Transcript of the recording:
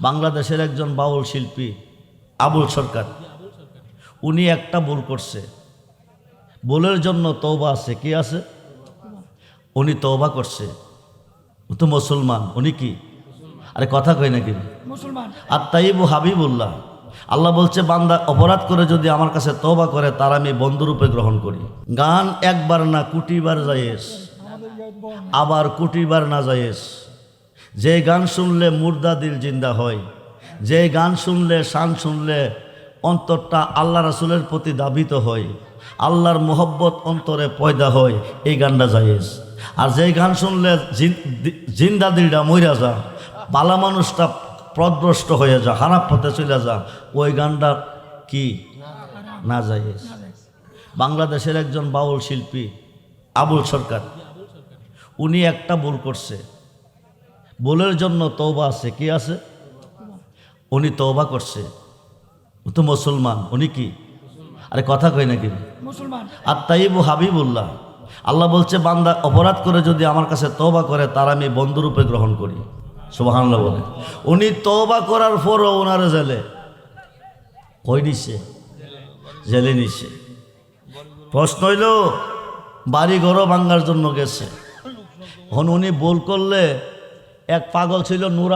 বাংলাদেশের একজন বাউল শিল্পী আবুল সরকার, উনি একটা ভুল করছে। ভুলের জন্য তওবা আছে। কি আছে? উনি তওবা করছে। ও তো মুসলমান। উনি কি? আরে কথা কই নাকি? মুসলমান। আর তাইবু হাবিবুল্লাহ। আল্লাহ বলছে বান্দা অপরাধ করে যদি আমার কাছে তওবা করে তার আমি বন্ধুরূপে গ্রহণ করি। গান একবার না কোটিবার জায়েজ, আবার কোটিবার না জায়েজ। যে গান শুনলে মুর্দা দিল জিন্দা হয়, যে গান শুনলে শান শুনলে অন্তরটা আল্লাহ রাসূলের প্রতি দাবিত হয়, আল্লাহর মোহব্বত অন্তরে পয়দা হয়, এই গানটা জায়েজ। আর যে গান শুনলে জিন্দা দিলটা মইরা যা, বালা মানুষটা পথভ্রষ্ট হয়ে যা, খারাপ পথে চলে যা, ওই গানটা কি না জায়েজ। বাংলাদেশের একজন বাউল শিল্পী আবুল সরকার, উনি একটা ভুল করছে। ভুলের জন্য তওবা আছে। কি আছে? উনি তওবা করছে। ও তো মুসলমান। উনি কি? আরে কথা কই নাকি? মুসলমান। আর তাইবু হাবিবুল্লাহ। আল্লাহ বলছে বান্দা অপরাধ করে যদি আমার কাছে তওবা করে তার আমি বন্ধুরূপে গ্রহণ করি। সুবহানাল্লাহ বলে। উনি তওবা করার পরও ওনারে জেলে কই নিছে? জেলে নিছে। প্রশ্ন হইল বাড়ি ঘরও ভাঙ্গার জন্য গেছে। এখন উনি ভুল করলে এক পাগল ছিল নূরা